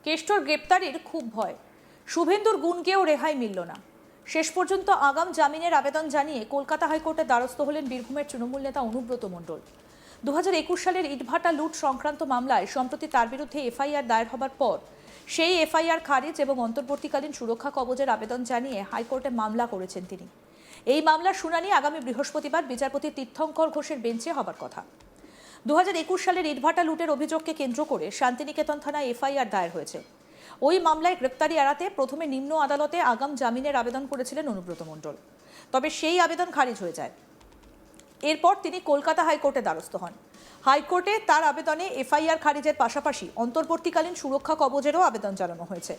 কেষ্টর গ্রেপ্তারির খুব ভয়। শুভেন্দুর গুণকেও রেহাই মিলল না। শেষ পর্যন্ত আগাম জামিনের আবেদন জানিয়ে কলকাতা হাইকোর্টের দ্বারস্থ হলেন বীরভূমের তৃণমূল নেতা অনুব্রত মণ্ডল। 2021 সালের ইটভাটা লুট সংক্রান্ত মামলায় সম্প্রতি তার বিরুদ্ধে এফআইআর দায়ের হবার পর সেই এফআইআর খারিজ এবং অন্তর্বর্তীকালীন সুরক্ষা কবচের আবেদন জানিয়ে হাইকোর্টে মামলা করেছেন তিনি। এই মামলার শুনানি আগামী বৃহস্পতিবার বিচারপতি তীর্থঙ্কর ঘোষের বেঞ্চে হবার কথা। 2021 সালের ইটভাটা লুটের অভিযোগকে কেন্দ্র করে শান্তিনিকেতন থানায় এফআইআর দায়ের হয়েছে। ওই মামলায় গ্রেপ্তারি এড়াতে প্রথমে নিম্ন আদালতে আগাম জামিনের আবেদন করেছিলেন অনুব্রত মণ্ডল, তবে সেই আবেদন খারিজ হয়ে যায়। এরপর তিনি কলকাতা হাইকোর্টে দ্বারস্থ হন। হাইকোর্টে তার আবেদনে এফআইআর খারিজের পাশাপাশি অন্তর্বর্তীকালীন সুরক্ষা কবচেরও আবেদন জানানো হয়েছে।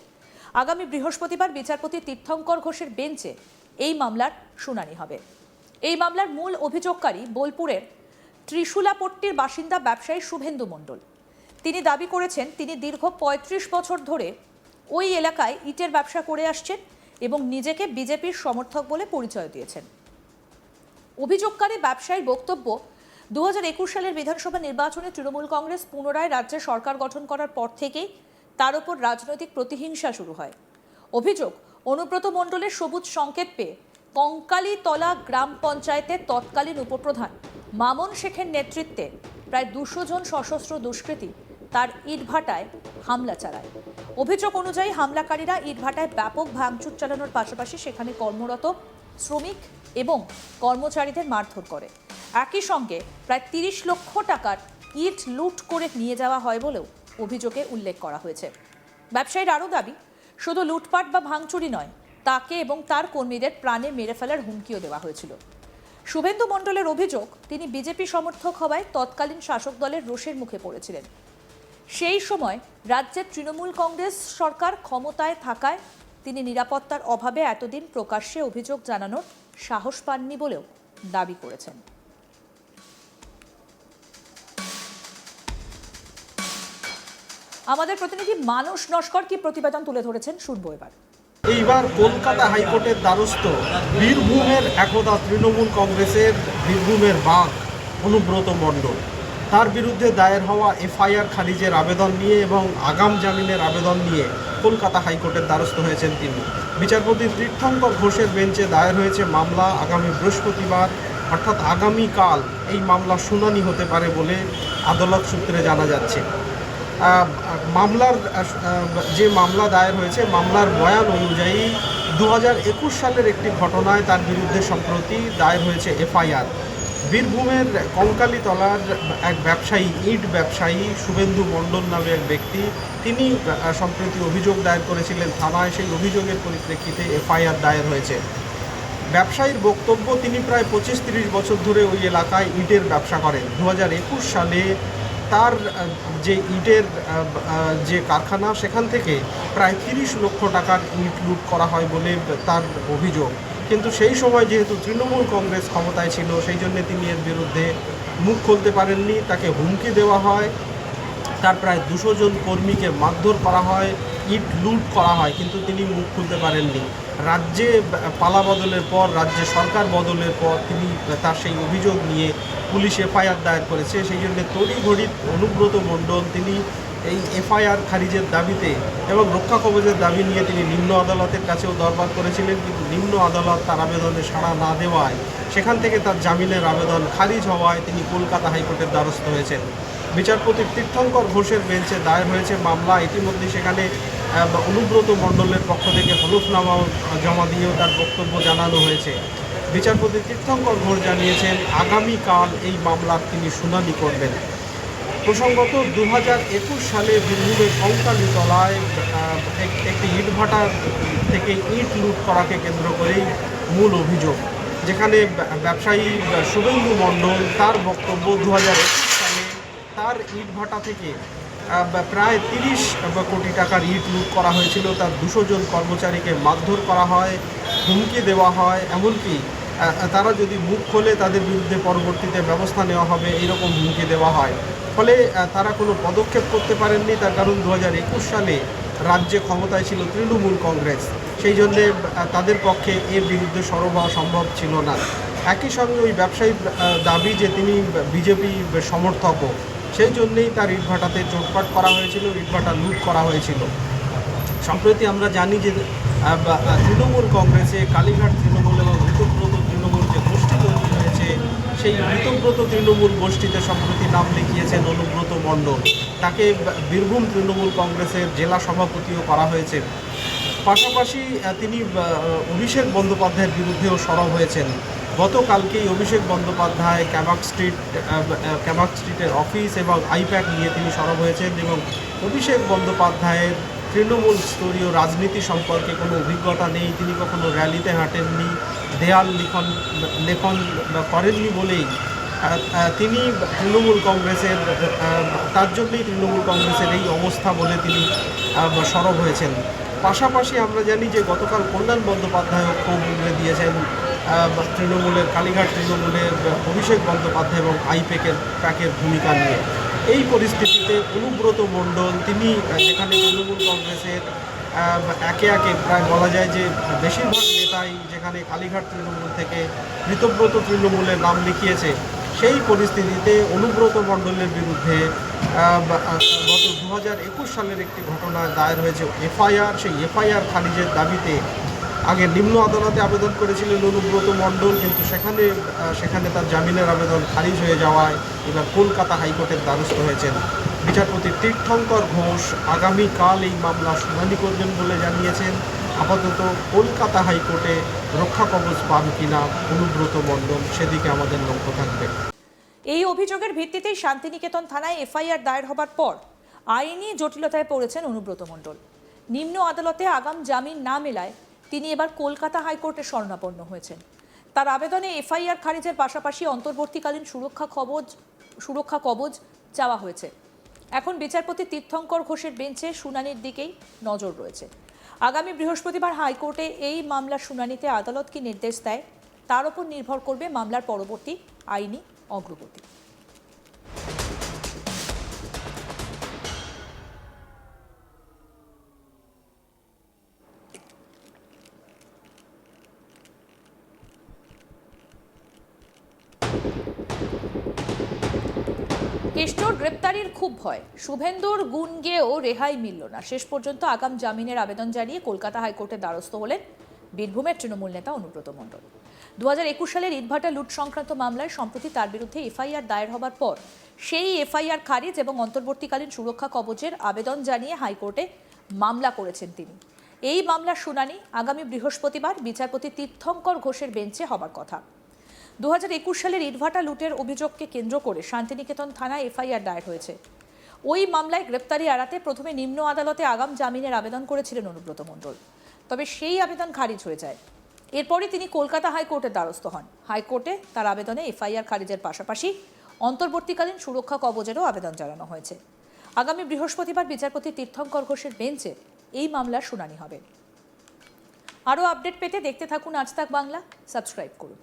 আগামী বৃহস্পতিবার বিচারপতি তীর্থঙ্কর ঘোষের বেঞ্চে এই মামলার শুনানি হবে। এই মামলার মূল অভিযোগকারী বোলপুরের ত্রিশুলাপট্টির বাসিন্দা ব্যবসায়ী শুভেন্দু মণ্ডল। তিনি দাবি করেছেন তিনি দীর্ঘ ৩৫ বছর ধরে ওই এলাকায় ইটের ব্যবসা করে আসছেন এবং নিজেকে বিজেপির সমর্থক বলে পরিচয় দিয়েছেন। অভিযোগকারী ব্যবসায়ীর বক্তব্য, 2021 সালের বিধানসভা নির্বাচনে তৃণমূল কংগ্রেস পুনরায় রাজ্যে সরকার গঠন করার পর থেকেই তার উপর রাজনৈতিক প্রতিহিংসা শুরু হয়। অভিযোগ, অনুব্রত মণ্ডলের সবুজ সংকেত পেয়ে কঙ্কালীতলা গ্রাম পঞ্চায়েতের তৎকালীন উপপ্রধান মামুন শেখের নেতৃত্বে প্রায় 200 জন সশস্ত্র দুষ্কৃতী তার ইটভাটায় হামলা চালায়। অভিযোগ অনুযায়ী হামলাকারীরা ইটভাটায় ব্যাপক ভাঙচুর চালানোর পাশাপাশি সেখানে কর্মরত শ্রমিক এবং কর্মচারীদের মারধর করে। একই সঙ্গে প্রায় 30 লক্ষ টাকার ইট লুট করে নিয়ে যাওয়া হয় বলেও অভিযোগে উল্লেখ করা হয়েছে। ব্যবসায়ীর আরও দাবি, শুধু লুটপাট বা ভাঙচুরি নয়, তাকে এবং তার কর্মীদের প্রাণে মেরে ফেলার হুমকিও দেওয়া হয়েছিল। শুভেন্দু মণ্ডলের অভিযোগ, তিনি বিজেপি সমর্থক হওয়ায় তৎকালীন শাসক দলের রোষের মুখে পড়েছিলেন। সেই সময় রাজ্যের তৃণমূল কংগ্রেস সরকার ক্ষমতায় থাকায় তিনি নিরাপত্তার অভাবে এতদিন প্রকাশ্যে অভিযোগ জানানোর সাহস পাননি বলেও দাবি করেছেন। আমাদের প্রতিনিধি মানস নস্কর কি প্রতিবেদন তুলে ধরেছেন, শুনবো এবার। এইবার কলকাতা হাইকোর্টের দ্বারস্থ বীরভূমের একদা তৃণমূল কংগ্রেসের বীরভূমের বাঘ অনুব্রত মণ্ডল। তার বিরুদ্ধে দায়ের হওয়া এফআইআর খারিজের আবেদন নিয়ে এবং আগাম জামিনের আবেদন নিয়ে কলকাতা হাইকোর্টের দ্বারস্থ হয়েছেন তিনি। বিচারপতি তীর্থঙ্কর ঘোষের বেঞ্চে দায়ের হয়েছে মামলা। আগামী বৃহস্পতিবার অর্থাৎ আগামীকাল এই মামলার শুনানি হতে পারে বলে আদালত সূত্রে জানা যাচ্ছে। মামলার যে মামলা দায়ের হয়েছে, মামলার বয়ান অনুযায়ী 2021 সালের একটি ঘটনায় তার বিরুদ্ধে সম্প্রতি দায়ের হয়েছে এফআইআর। বীরভূমের কঙ্কালীতলার এক ব্যবসায়ী, ইট ব্যবসায়ী শুভেন্দু মণ্ডল নামে এক ব্যক্তি, তিনি সম্প্রতি অভিযোগ দায়ের করেছিলেন থানায়। সেই অভিযোগের পরিপ্রেক্ষিতে এফআইআর দায়ের হয়েছে। ব্যবসায়ীর বক্তব্য, তিনি প্রায় 25-30 বছর ধরে ওই এলাকায় ইটের ব্যবসা করেন। 2021 সালে তার যে ইটের যে কারখানা, সেখান থেকে প্রায় 30 লক্ষ টাকার ইট লুট করা হয় বলে তার অভিযোগ। কিন্তু সেই সময় যেহেতু তৃণমূল কংগ্রেস ক্ষমতায় ছিল, সেই জন্য তিনি এর বিরুদ্ধে মুখ খুলতে পারেননি। তাকে হুমকি দেওয়া হয়, তার প্রায় 200 জন কর্মীকে মারধর করা হয়, ইট লুট করা হয়, কিন্তু তিনি মুখ খুলতে পারেননি। রাজ্যে পালা বদলের পর, রাজ্যে সরকার বদলের পর তিনি তার সেই অভিযোগ নিয়ে পুলিশ এফআইআর দায়ের করেছে। সেই জন্য তড়িঘড়ি অনুব্রত মণ্ডল তিনি এই এফআইআর খারিজের দাবিতে এবং রক্ষা কবচের দাবি নিয়ে তিনি নিম্ন আদালতের কাছেও দরবার করেছিলেন, কিন্তু নিম্ন আদালত তার আবেদনে সাড়া না দেওয়ায়, সেখান থেকে তার জামিনের আবেদন খারিজ হওয়ায় তিনি কলকাতা হাইকোর্টের দ্বারস্থ হয়েছেন। বিচারপতি তীর্থঙ্কর ঘোষের বেঞ্চে দায়ের হয়েছে মামলা। ইতিমধ্যে সেখানে অনুব্রত মণ্ডলের পক্ষ থেকে হলফনামা জমা দিয়েও তার বক্তব্য জানানো হয়েছে। বিচারপতি তীর্থঙ্কর ঘোষ জানিয়েছেন আগামীকাল এই মামলার তিনি শুনানি করবেন। প্রসঙ্গত, 2021 সালে বীরভূমের কঙ্কালীতলায় একটি ইটভাটা থেকে ইট লুট করাকে কেন্দ্র করেই মূল অভিযোগ, যেখানে ব্যবসায়ী শুভেন্দু মণ্ডল তার বক্তব্য, 2021 সালে তার ইটভাটা থেকে প্রায় 30 কোটি টাকার ইট লুট করা হয়েছিল। তার 200 জন কর্মচারীকে মারধর করা হয়, হুমকি দেওয়া হয়, এমনকি তারা যদি মুখ খোলে তাদের বিরুদ্ধে পরবর্তীতে ব্যবস্থা নেওয়া হবে, এইরকম হুমকি দেওয়া হয়। ফলে তারা কোনো পদক্ষেপ করতে পারেননি। তার কারণ 2021 সালে রাজ্যে ক্ষমতায় ছিল তৃণমূল কংগ্রেস, সেই জন্যে তাদের পক্ষে এর বিরুদ্ধে সরব হওয়া সম্ভব ছিল না। একই সঙ্গে ওই ব্যবসায়ীর দাবি যে তিনি বিজেপি সমর্থকও, সেই জন্যেই তার ইটভাটাতে চোটপাট করা হয়েছিল, ইটভাটা লুট করা হয়েছিল। সম্প্রতি আমরা জানি যে তৃণমূল কংগ্রেসে কালীঘাট তৃণমূল এবং ঋতব্রত তৃণমূল যে গোষ্ঠী তৈরি হয়েছে, সেই ঋতব্রত তৃণমূল গোষ্ঠীতে সম্প্রতি নাম লিখিয়েছেন অনুব্রত মণ্ডল। তাকে বীরভূম তৃণমূল কংগ্রেসের জেলা সভাপতিও করা হয়েছে। পাশাপাশি তিনি অভিষেক বন্দ্যোপাধ্যায়ের বিরুদ্ধেও সরব হয়েছেন। গতকালকেই অভিষেক বন্দ্যোপাধ্যায় ক্যামাক স্ট্রিটের অফিস এবং আইপ্যাক নিয়ে তিনি সরব হয়েছেন এবং অভিষেক বন্দ্যোপাধ্যায়ের তৃণমূল স্তরীয় রাজনীতি সম্পর্কে কোনো অভিজ্ঞতা নেই, তিনি কখনো র্যালিতে হাঁটেননি, দেয়াল লেখন করেননি বলেই তিনি তৃণমূল কংগ্রেসের তার জন্যই তৃণমূল কংগ্রেসের এই অবস্থা বলে তিনি সরব হয়েছেন। পাশাপাশি আমরা জানি যে গতকাল কল্যাণ বন্দ্যোপাধ্যায়ও ক্ষোভ উগরে দিয়েছেন তৃণমূলের কালীঘাট তৃণমূলের অভিষেক বন্দ্যোপাধ্যায় এবং প্যাকের ভূমিকা নিয়ে। এই পরিস্থিতিতে অনুব্রত মণ্ডল তিনি যেখানে তৃণমূল কংগ্রেসের একে একে প্রায় বলা যায় যে বেশিরভাগ নেতাই যেখানে কালীঘাট তৃণমূল থেকে ঋতব্রত তৃণমূলের নাম লিখিয়েছে, সেই পরিস্থিতিতে অনুব্রত মণ্ডলের বিরুদ্ধে গত 2021 সালের একটি ঘটনায় দায়ের হয়েছে এফআইআর। সেই এফআইআর খারিজের দাবিতে আগে নিম্ন আদালতে আবেদন করেছিলেন অনুব্রত মণ্ডল, কিন্তু সেখানে তার জামিনের আবেদন খারিজ হয়ে যাওয়ায় এবার কলকাতা হাইকোর্টের দ্বারস্থ হয়েছেন। বিচারপতি তীর্থঙ্কর ঘোষ আগামীকাল এই মামলা শুনানি করবেন বলে জানিয়েছেন। আপাতত কলকাতা হাইকোর্টে রক্ষা কবচ পান কিনা অনুব্রত মণ্ডল, সেদিকে আমাদের লক্ষ্য থাকবে। এই অভিযোগের ভিত্তিতেই শান্তিনিকেতন থানায় এফআইআর দায়ের হবার পর আইনি জটিলতায় পড়েছেন অনুব্রত মণ্ডল। নিম্ন আদালতে আগাম জামিন না মেলায় তিনি এবার কলকাতা হাইকোর্টে শরণাপন্ন হয়েছেন। তার আবেদনে এফআইআর খারিজের পাশাপাশি অন্তর্বর্তীকালীন সুরক্ষা কবচ চাওয়া হয়েছে। এখন বিচারপতি তীর্থঙ্কর ঘোষের বেঞ্চে শুনানির দিকেই নজর রয়েছে। আগামী বৃহস্পতিবার হাইকোর্টে এই মামলার শুনানিতে আদালত কি নির্দেশ দেয় তার উপর নির্ভর করবে মামলার পরবর্তী আইনি অগ্রগতি। কেষ্টর গ্রেপ্তারির খুব ভয়, শুভেন্দুর গুণ গেয়েও রেহাই মিলল না। শেষ পর্যন্ত আগাম জামিনের আবেদন জানিয়ে কলকাতা হাইকোর্টের দ্বারস্থ হলেন বীরভূমের তৃণমূল নেতা অনুব্রত মণ্ডল। 2021 সালের ইটভাটা লুট সংক্রান্ত মামলায় সম্প্রতি তার বিরুদ্ধে এফআইআর দায়ের হবার পর সেই এফআইআর খারিজ এবং অন্তর্বর্তীকালীন সুরক্ষা কবচের আবেদন জানিয়ে হাইকোর্টে মামলা করেছেন তিনি। এই মামলার শুনানি আগামী বৃহস্পতিবার বিচারপতি তীর্থঙ্কর ঘোষের বেঞ্চে হবার কথা। 2021 সালের ইটভাটা লুটের অভিযোগকে কেন্দ্র করে শান্তিনিকেতন থানায় এফআইআর দায়ের হয়েছে। ওই মামলায় গ্রেপ্তারি এড়াতে প্রথমে নিম্ন আদালতে আগাম জামিনের আবেদন করেছিলেন অনুব্রত মণ্ডল, তবে সেই আবেদন খারিজ হয়ে যায়। এরপরই তিনি কলকাতা হাইকোর্টের দ্বারস্থ হন। হাইকোর্টে তার আবেদনে এফআইআর খারিজের পাশাপাশি অন্তর্বর্তীকালীন সুরক্ষা কবচেরও আবেদন জানানো হয়েছে। আগামী বৃহস্পতিবার বিচারপতি তীর্থঙ্কর ঘোষের বেঞ্চে এই মামলার শুনানি হবে। আরও আপডেট পেতে দেখতে থাকুন আজ তাক বাংলা, সাবস্ক্রাইব করুন।